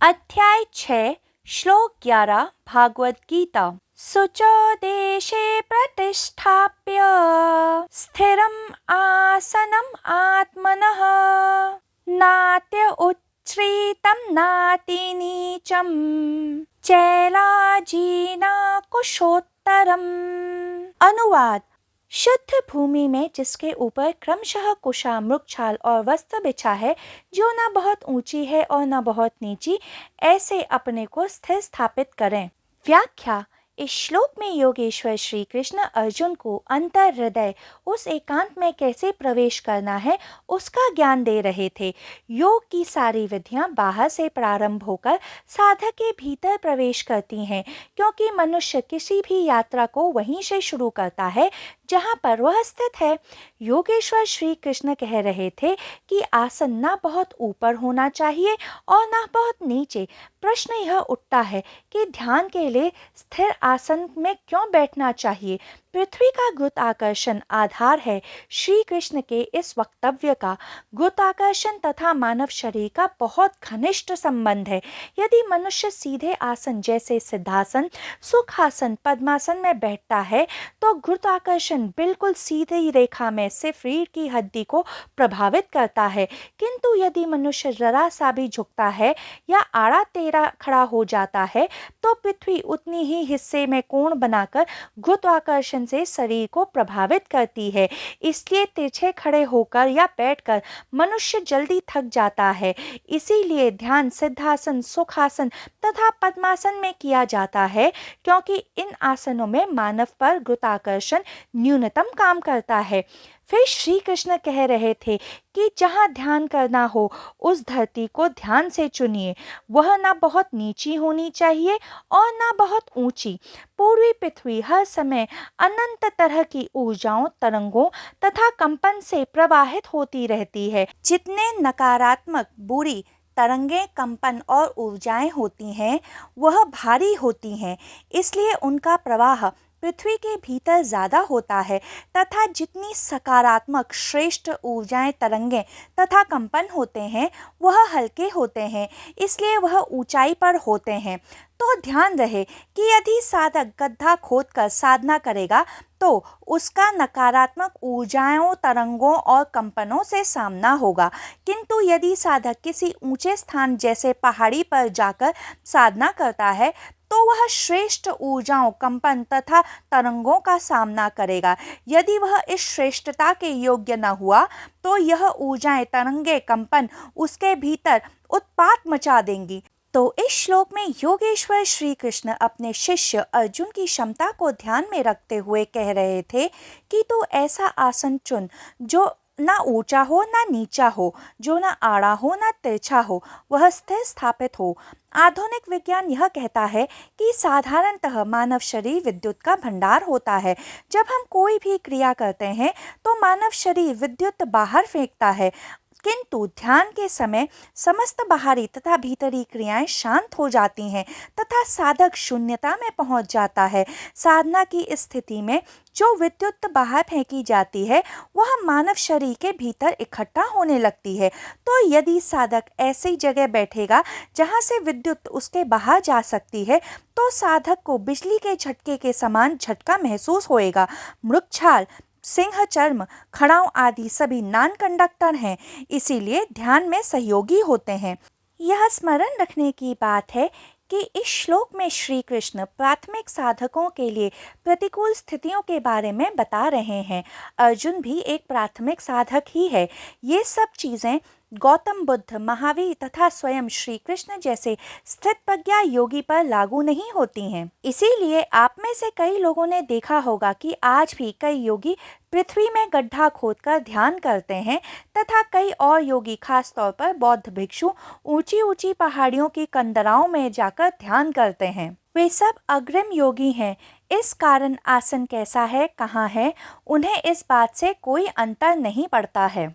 अध्याय 6 श्लोक 11 भागवत गीता। शुचो देशे प्रतिष्ठाप्य स्थिरम् आसनम् आत्मनः नात्य उच्छ्रितं नातिनीचं चैलाजिना कुशोत्तरम्। अनुवाद। शुद्ध भूमि में जिसके ऊपर क्रमशः कुशा, मृगछाल और वस्त्र बिछा है, जो न बहुत ऊंची है और न बहुत नीची, ऐसे अपने को स्थिर स्थापित करें। व्याख्या। इस श्लोक में योगेश्वर श्री कृष्ण अर्जुन को अंतर हृदय उस एकांत में कैसे प्रवेश करना है उसका ज्ञान दे रहे थे। योग की सारी विधियां बाहर से प्रारंभ होकर साधक के भीतर प्रवेश करती हैं, क्योंकि मनुष्य किसी भी यात्रा को वहीं से शुरू करता है जहां पर वह स्थित है। योगेश्वर श्री कृष्ण कह रहे थे कि आसन ना बहुत ऊपर होना चाहिए और ना बहुत नीचे। प्रश्न यह उठता है कि ध्यान के लिए स्थिर आसन में क्यों बैठना चाहिए। पृथ्वी का गुरुत्वाकर्षण आधार है। श्री कृष्ण के इस वक्तव्य का गुरुत्वाकर्षण तथा मानव शरीर का बहुत घनिष्ठ संबंध है। यदि मनुष्य सीधे आसन जैसे सिद्धासन, सुखासन, पद्मासन में बैठता है तो गुरुत्वाकर्षण बिल्कुल सीधी रेखा में सिर्फ रीढ़ की हड्डी को प्रभावित करता है, किंतु यदि मनुष्य जरा सा भी झुकता है या आड़ा टेढ़ा खड़ा हो जाता है तो पृथ्वी उतनी ही हिस्से में कोण बनाकर गुरुत्वाकर्षण से शरीर को प्रभावित करती है। इसलिए तिरछे खड़े होकर या बैठकर मनुष्य जल्दी थक जाता है। इसीलिए ध्यान सिद्धासन, सुखासन तथा पद्मासन में किया जाता है, क्योंकि इन आसनों में मानव पर गुरुत्वाकर्षण न्यूनतम काम करता है। फिर श्री कृष्ण कह रहे थे कि जहाँ ध्यान करना हो उस धरती को ध्यान से चुनिए। वह ना बहुत नीची होनी चाहिए और ना बहुत ऊंची। पूर्वी पृथ्वी हर समय अनंत तरह की ऊर्जाओं, तरंगों तथा कंपन से प्रवाहित होती रहती है। जितने नकारात्मक, बुरी तरंगें, कंपन और ऊर्जाएं होती हैं वह भारी होती हैं, इसलिए उनका प्रवाह पृथ्वी के भीतर ज़्यादा होता है, तथा जितनी सकारात्मक, श्रेष्ठ ऊर्जाएं, तरंगें तथा कंपन होते हैं वह हल्के होते हैं, इसलिए वह ऊंचाई पर होते हैं। तो ध्यान रहे कि यदि साधक गड्ढा खोदकर साधना करेगा तो उसका नकारात्मक ऊर्जाओं, तरंगों और कंपनों से सामना होगा, किंतु यदि साधक किसी ऊंचे स्थान जैसे पहाड़ी पर जाकर साधना करता है तो वह श्रेष्ठ ऊर्जाओं, कंपन तथा तरंगों का सामना करेगा। यदि वह इस श्रेष्ठता के योग्य न हुआ तो यह ऊर्जाएं, तरंगे, कंपन उसके भीतर उत्पात मचा देंगी। तो इस श्लोक में योगेश्वर श्री कृष्ण अपने शिष्य अर्जुन की क्षमता को ध्यान में रखते हुए कह रहे थे कि तू ऐसा आसन चुन जो ना ऊंचा हो ना नीचा हो, जो ना आड़ा हो ना तिरछा हो, वह स्थिर स्थापित हो। आधुनिक विज्ञान यह कहता है कि साधारणतः मानव शरीर विद्युत का भंडार होता है। जब हम कोई भी क्रिया करते हैं तो मानव शरीर विद्युत बाहर फेंकता है, किंतु ध्यान के समय समस्त बाहरी तथा भीतरी क्रियाएं शांत हो जाती हैं तथा साधक शून्यता में पहुंच जाता है। साधना की स्थिति में जो विद्युत बाहर फेंकी जाती है वह मानव शरीर के भीतर इकट्ठा होने लगती है। तो यदि साधक ऐसी जगह बैठेगा जहां से विद्युत उसके बाहर जा सकती है तो साधक को बिजली के झटके के समान झटका महसूस होएगा। मृगछाल, सिंह चर्म, खड़ाऊ आदि सभी नॉन कंडक्टर हैं, इसीलिए ध्यान में सहयोगी होते हैं। यह स्मरण रखने की बात है कि इस श्लोक में श्री कृष्ण प्राथमिक साधकों के लिए प्रतिकूल स्थितियों के बारे में बता रहे हैं। अर्जुन भी एक प्राथमिक साधक ही है। ये सब चीज़ें गौतम बुद्ध, महावीर तथा स्वयं श्री कृष्ण जैसे स्थित प्रज्ञा योगी पर लागू नहीं होती हैं। इसीलिए आप में से कई लोगों ने देखा होगा कि आज भी कई योगी पृथ्वी में गड्ढा खोदकर ध्यान करते हैं तथा कई और योगी, खास तौर पर बौद्ध भिक्षु, ऊंची ऊंची पहाड़ियों की कंदराओं में जाकर ध्यान करते हैं। वे सब अग्रिम योगी हैं। इस कारण आसन कैसा है, कहाँ है, उन्हें इस बात से कोई अंतर नहीं पड़ता है।